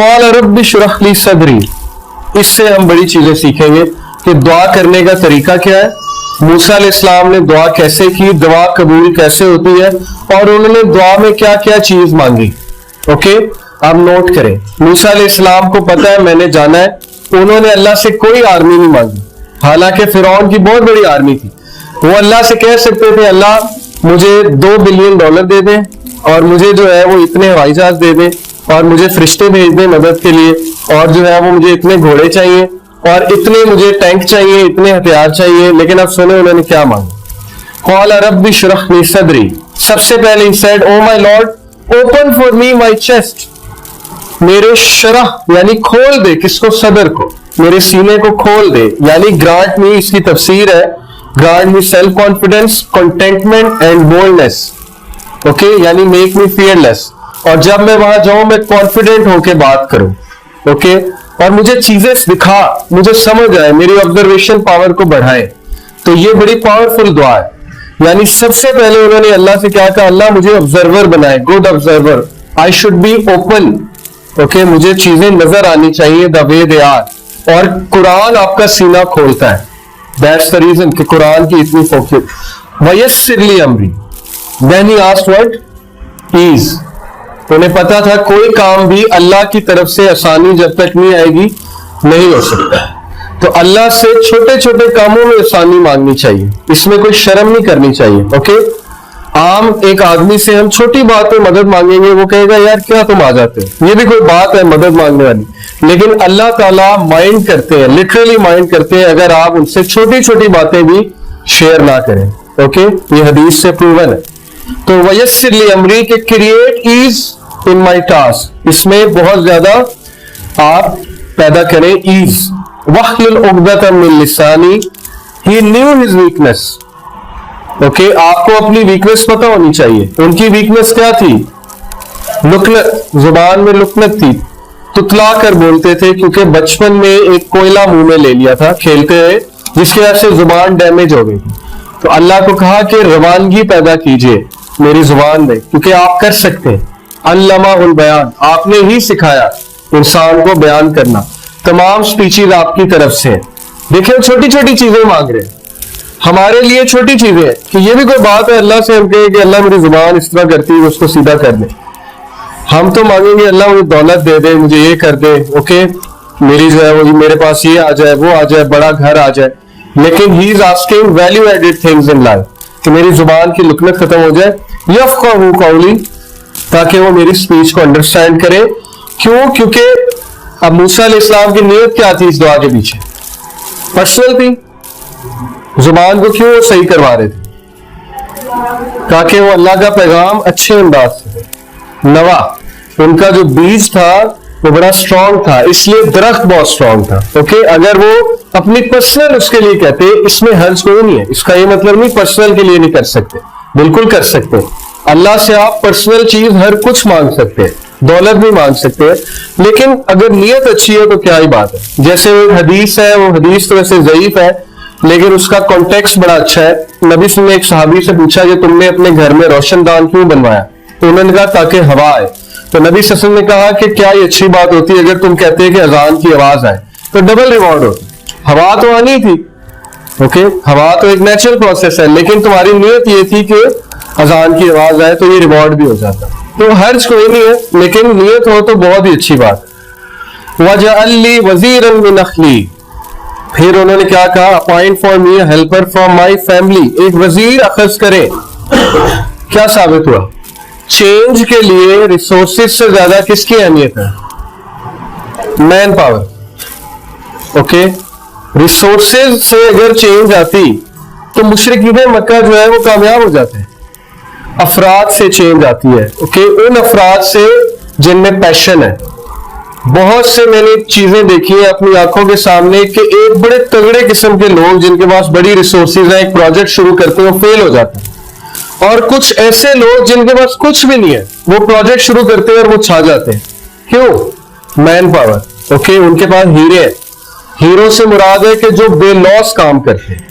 क़ाल rabbi इश्रह ली सदरी। इससे हम बड़ी चीजें सीखेंगे कि दुआ करने का तरीका क्या है, मूसा अलैहिस्सलाम ने दुआ कैसे की, दुआ कबूल कैसे होती है, और उन्होंने दुआ में क्या क्या चीज मांगी। ओके, आप नोट करें। मूसा अलैहिस्सलाम को पता है मैंने जाना है, उन्होंने अल्लाह से कोई आर्मी नहीं मांगी, हालांकि फिरौन की बहुत बड़ी आर्मी थी। वो अल्लाह से कह सकते थे अल्लाह मुझे $2 बिलियन दे दें, और मुझे जो है वो इतने हवाई जहाज दे दें, और मुझे फरिश्ते भेज दें मदद के लिए, और जो है वो मुझे इतने घोड़े चाहिए, और इतने मुझे टैंक चाहिए, इतने हथियार चाहिए। लेकिन अब सुने उन्होंने क्या मांगा। क़ाल रब्बि इश्रह ली सदरी। सबसे पहले he said, oh my Lord open for me my chest. मेरे शरह यानी खोल दे, किसको? सदर को, मेरे सीने को खोल दे, यानी ग्रांट मी, इसकी तफसीर है grant me self confidence, containment and boldness. Okay, यानी मेक मी फियरलेस, और जब मैं वहां जाऊं मैं कॉन्फिडेंट होके बात करूं। ओके, और मुझे चीजें दिखा, मुझे समझ आए, मेरी ऑब्जर्वेशन पावर को बढ़ाए। तो ये बड़ी पावरफुल दुआ है। यानी सबसे पहले उन्होंने अल्लाह से क्या कहा, अल्लाह मुझे ऑब्जर्वर बनाए, good observer, I should be open. Okay, मुझे चीजें नजर आनी चाहिए द वे दे आर। और कुरान आपका सीना खोलता है, दैट्स द रीजन कि कुरान की इतनी फोकस। वयस्सिर ली अमरी, then he asked what? Is. उन्हें पता था कोई काम भी अल्लाह की तरफ से आसानी जब तक नहीं आएगी नहीं हो सकता। तो अल्लाह से छोटे छोटे कामों में आसानी मांगनी चाहिए, इसमें कोई शर्म नहीं करनी चाहिए। ओके, आम एक आदमी से हम छोटी बात में मदद मांगेंगे, वो कहेगा यार क्या तुम आ जाते हो, ये भी कोई बात है मदद मांगने वाली। लेकिन अल्लाह ताला माइंड करते हैं, लिटरली माइंड करते हैं अगर आप उनसे छोटी छोटी बातें भी शेयर ना करें। ओके, ये हदीस से प्रूवन है। तो वयस्सिर ली अमरी के create ease in my task, इसमें बहुत ज्यादा आप पैदा करें ईज। वहलुल उक़दतम मिन लिसानी, ही न्यू हिज वीकनेस। ओके, आपको अपनी वीकनेस पता होनी चाहिए। उनकी वीकनेस क्या थी? लुकनत, जुबान में लुकनत थी, तुतला कर बोलते थे, क्योंकि बचपन में एक कोयला मुंह में ले लिया था खेलते हुए, जिसकी वजह से जुबान डैमेज हो गई थी। तो अल्लाह को कहा कि रवानगी पैदा कीजिए मेरी जुबान में, क्योंकि आप कर सकते हैं। अल्लमाहुल बयान, आपने ही सिखाया इंसान को बयान करना। तमाम स्पीचेज आपकी तरफ से हैं। देखिए छोटी छोटी चीजें मांग रहे हैं, हमारे लिए छोटी चीजें हैं कि ये भी कोई बात है अल्लाह से हम कहे कि अल्लाह मेरी जुबान इस तरह करती है, उसको सीधा कर दे। हम तो मांगेंगे अल्लाह मुझे दौलत दे दे, मुझे ये कर दे, ओके, मेरी जो है वो मेरे पास ये आ जाए, वो आ जाए, बड़ा घर आ जाए। लेकिन he is asking value added things in life, कि मेरी जुबान की लुकनत खत्म हो जाए, यफ़क़हू क़ौली, ताकि वो मेरी स्पीच को अंडरस्टैंड करे। क्यों? क्योंकि अब मूसा अलैहिस्सलाम की नीयत क्या थी इस दुआ के पीछे? पर्सनल थी। जुबान को क्यों सही करवा रहे थे? ताकि वो अल्लाह का पैगाम अच्छे अंदाज से नवा, उनका जो बीज था वो बड़ा स्ट्रांग था, इसलिए दरख्त बहुत स्ट्रांग था। ओके, अगर वो अपनी पर्सनल उसके लिए कहते, इसमें हर्ज कोई नहीं है। इसका ये मतलब नहीं पर्सनल के लिए नहीं कर सकते, बिल्कुल कर सकते हैं। अल्लाह से आप पर्सनल चीज हर कुछ मांग सकते हैं, दौलत भी मांग सकते हैं, लेकिन अगर नीयत अच्छी है तो क्या ही बात है। जैसे वो हदीस है, वो हदीस तो वैसे ज़ईफ है, लेकिन उसका कॉन्टेक्स्ट बड़ा अच्छा है। नबी सल्लल्लाहु अलैहि वसल्लम ने एक सहाबी से पूछा कि तुमने अपने घर में रोशनदान क्यों बनवाया? तो उन्होंने कहा ताकि हवा आए। तो नबी सल्लल्लाहु अलैहि वसल्लम ने कहा कि क्या ये अच्छी बात होती है अगर तुम कहते हैं कि अजान की आवाज आए, तो डबल रिवॉर्ड होती। हवा तो आनी थी, ओके, हवा तो एक नेचुरल प्रोसेस है, लेकिन तुम्हारी नीयत ये थी कि अजान की आवाज आए, तो ये रिवॉर्ड भी हो जाता। तो हर्ज कोई नहीं है, लेकिन नीयत हो तो बहुत ही अच्छी बात। वजअल्ली वज़ीरन मिन अख्ली, फिर उन्होंने क्या कहा? Appoint for me helper from my family, एक वजीर अखज करें। क्या साबित हुआ? चेंज के लिए रिसोर्सेज से ज्यादा किसकी अहमियत है? Man power. ओके, रिसोर्सेज से अगर चेंज आती तो मुशरिकीन मक्का जो है वो कामयाब हो जाते हैं। अफराद से चेंज आती है, ओके, उन अफराद से जिनमें पैशन है। बहुत से मैंने चीजें देखी है अपनी आंखों के सामने कि एक बड़े तगड़े किस्म के लोग जिनके पास बड़ी रिसोर्सेज हैं, एक प्रोजेक्ट शुरू करते हैं, वो फेल हो जाते हैं। और कुछ ऐसे लोग जिनके पास कुछ भी नहीं है, वो प्रोजेक्ट शुरू करते हैं और वो छा जाते हैं। क्यों? Man power. ओके, उनके पास हीरे हैं। हीरो से मुराद है कि जो बेलॉस काम करते हैं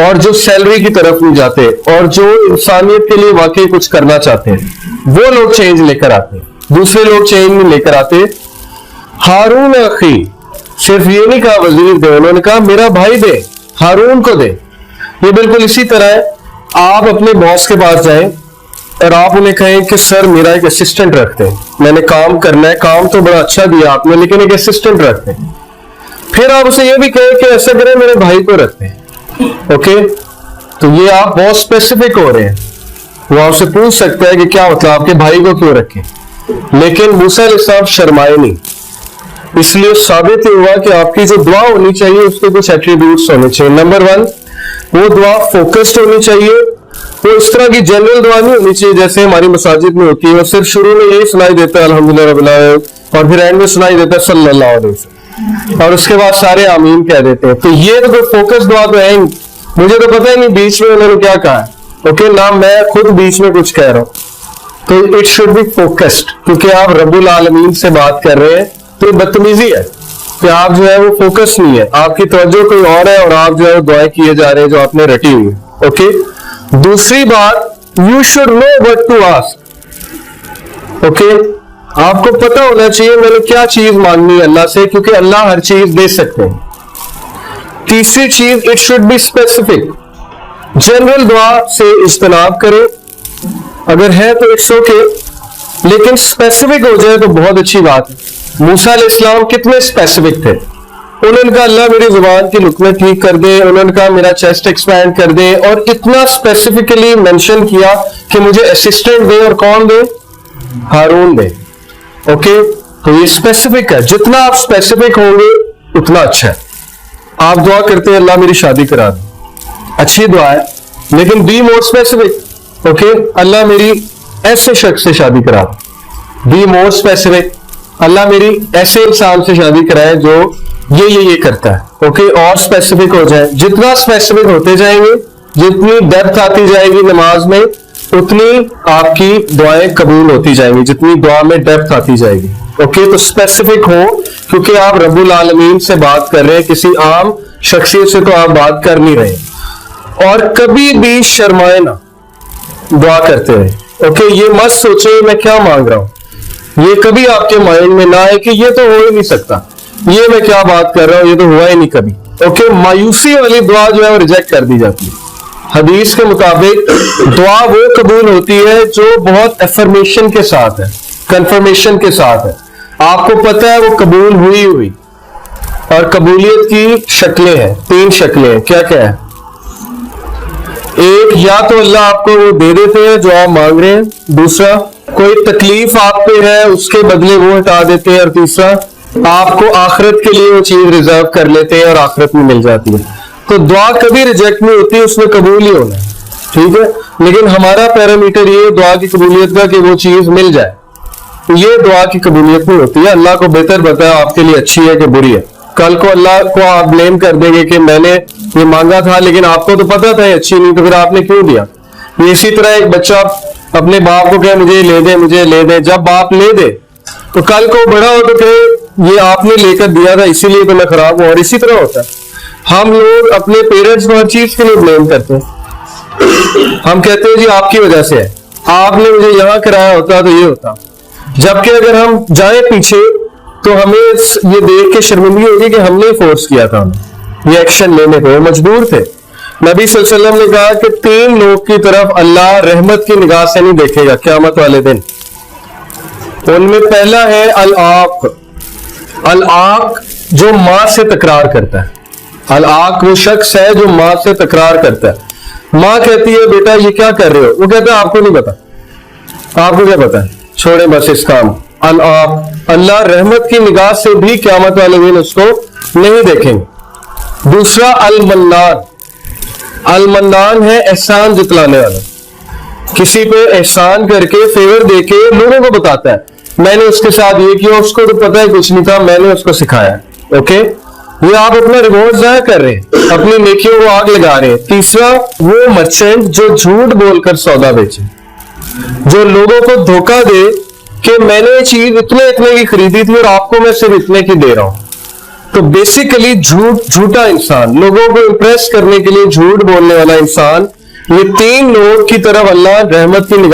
और जो सैलरी की तरफ नहीं जाते और जो इंसानियत के लिए वाकई कुछ करना चाहते हैं, वो लोग चेंज लेकर आते हैं। दूसरे लोग चेंज नहीं लेकर आते। हारून अखी, सिर्फ ये नहीं कहा वजीर दे, उन्होंने कहा मेरा भाई दे, हारून को दे। ये बिल्कुल इसी तरह है, आप अपने बॉस के पास जाएं और आप उन्हें कहें कि सर मेरा एक असिस्टेंट रखते हैं, मैंने काम करना है, काम तो बड़ा अच्छा दिया आपने लेकिन एक असिस्टेंट रखते हैं। फिर आप उसे ये भी कहें कि ऐसा करें मेरे भाई को रखते हैं। ओके, तो ये आप बहुत स्पेसिफिक हो रहे हैं। वो आपसे पूछ सकता है कि क्या मतलब आपके भाई को क्यों रखें, लेकिन मूसा अलैहिस्सलाम शर्माए नहीं, इसलिए साबित हुआ कि आपकी जो दुआ होनी चाहिए उसके कुछ एट्रीब्यूट्स होने चाहिए। नंबर 1, वो दुआ फोकस्ड होनी चाहिए। वो इस तरह की जनरल दुआ नहीं होनी चाहिए जैसे हमारी मसाजिद में होती है, वो सिर्फ शुरू में यही सुनाई देता है अल्हम्दुलिल्लाह रब्बिल आलमीन और फिर एंड में सुनाई देता है सल्लल्लाहु अलैहि वसल्लम और उसके बाद सारे आमीन कह देते हैं। तो ये तो कोई फोकस दुआ तो है, मुझे तो पता ही नहीं बीच में उन्होंने क्या कहा है। ओके, ना मैं खुद बीच में कुछ कह रहा हूं, तो इट शुड बी फोकस्ड, क्योंकि आप रब्बुल आलमीन से बात कर रहे हैं। तो ये बदतमीजी है कि आप जो है वो फोकस नहीं है, आपकी तवज्जो कोई और है और आप जो है वो दुआएं किए जा रहे हैं जो आपने रटी हुई है। ओके, दूसरी बात, you should know what to ask. Okay, आपको पता होना चाहिए मैंने क्या चीज मांगनी है अल्लाह से, क्योंकि अल्लाह हर चीज दे सकते हैं। तीसरी चीज, it should be specific. General दुआ से इज्तनाब करें, अगर है तो इट्स ओके, लेकिन स्पेसिफिक हो जाए तो बहुत अच्छी बात है। मूसा अलैहिस्सलाम कितने स्पेसिफिक थे, उन्होंने कहा अल्लाह मेरी जुबान की लुकमे ठीक कर दे, उन्होंने कहा मेरा चेस्ट एक्सपैंड कर दे, और इतना स्पेसिफिकली मेंशन किया कि मुझे असिस्टेंट दे, और कौन दे, हारून दे। ओके, तो ये स्पेसिफिक है, जितना आप स्पेसिफिक होंगे उतना अच्छा है। आप दुआ करते हैं अल्लाह मेरी शादी करा दे, अच्छी दुआ है, लेकिन बी मोर स्पेसिफिक। ओके, अल्लाह मेरी ऐसे शख्स से शादी करा दे, बी मोर स्पेसिफिक, अल्लाह मेरी ऐसे इंसान से शादी कराए जो ये करता है। ओके, और स्पेसिफिक हो जाए, जितना स्पेसिफिक होते जाएंगे, जितनी डेप्थ आती जाएगी नमाज में, उतनी आपकी दुआएं कबूल होती जाएंगी, जितनी दुआ में डेप्थ आती जाएगी। ओके, तो स्पेसिफिक हो, क्योंकि आप रब्बुल आलमीन से बात कर रहे हैं, किसी आम शख्सियत से तो आप बात कर नहीं रहे। और कभी भी शर्माए ना दुआ करते रहे। ओके, ये मत सोचे मैं क्या मांग रहा हूं, ये कभी आपके माइंड में ना आए कि ये तो हो ही नहीं सकता, ये मैं क्या बात कर रहा हूं, ये तो हुआ ही नहीं कभी। ओके, मायूसी वाली दुआ जो है वो रिजेक्ट कर दी जाती है। हदीस के मुताबिक दुआ वो कबूल होती है जो बहुत एफर्मेशन के साथ है, कंफर्मेशन के साथ है, आपको पता है वो कबूल हुई। और कबूलियत की शक्लें हैं, 3 शक्लें हैं, क्या क्या है। एक, या तो अल्लाह आपको वो दे देते हैं जो आप मांग रहे हैं, दूसरा कोई तकलीफ आप पे है उसके बदले वो हटा देते हैं, और तीसरा आपको आखिरत के लिए वो चीज रिजर्व कर लेते हैं और आखिरत में मिल जाती है। तो दुआ कभी रिजेक्ट नहीं होती, उसमें कबूल ही होना है, ठीक है। लेकिन हमारा पैरामीटर ये दुआ की कबूलियत का कि वो चीज मिल जाए, तो ये दुआ की कबूलियत नहीं होती है। अल्लाह को बेहतर पता है आपके लिए अच्छी है कि बुरी है। कल को अल्लाह को आप ब्लेम कर देंगे कि मैंने ये मांगा था लेकिन आपको तो पता था ये अच्छी नहीं, तो फिर आपने क्यों दिया। ये इसी तरह एक बच्चा अपने बाप को कहे मुझे ले दे, मुझे ले दे, जब बाप ले दे तो कल को बड़ा हो तो कहे ये आपने लेकर दिया था इसीलिए तो मैं खराब हूं। और इसी तरह होता है, हम लोग अपने पेरेंट्स को हर चीज के लिए ब्लेम करते हैं। हम कहते हैं जी आपकी वजह से है, आपने मुझे यहां कराया होता तो ये होता। जबकि अगर हम जाए पीछे तो हमें ये देख के शर्मिंदगी होगी कि हमने फोर्स किया था ये एक्शन लेने को, मजबूर थे। नबी सल्लल्लाहु अलैहि वसल्लम ने कहा कि 3 लोग की तरफ अल्लाह रहमत की निगाह से नहीं देखेगा क़यामत वाले दिन। उनमें पहला है अल-आक। अल-आक जो मां से तकरार करता है। अल-आक वो शख्स है जो मां से तकरार करता है। मां कहती है बेटा ये क्या कर रहे हो, वो कहता है आपको नहीं पता, आपको क्या पता है, छोड़े बस इस काम। अल-आक, अल्लाह रहमत की निगाह से भी क़यामत वाले दिन उसको नहीं देखेंगे। दूसरा अल-मन्नान। अल-मन्नान है एहसान जितलाने वाला, किसी पे एहसान करके फेवर देके लोगों को बताता है मैंने उसके साथ ये किया, उसको तो पता है कुछ नहीं था, मैंने उसको सिखाया। ओके, ये आप अपना रिवॉर्ड जाया कर रहे हैं, अपनी नेकियों को आग लगा रहे हैं। तीसरा वो मर्चेंट जो झूठ बोलकर सौदा बेचे, जो लोगों को धोखा दे कि मैंने ये चीज इतने की खरीदी थी और आपको मैं सिर्फ इतने की दे रहा हूं। तो बेसिकली झूठा इंसान, लोगों को इंप्रेस करने के लिए झूठ बोलने वाला इंसान, ये 3 लोग की तरफ अल्लाह रहमत की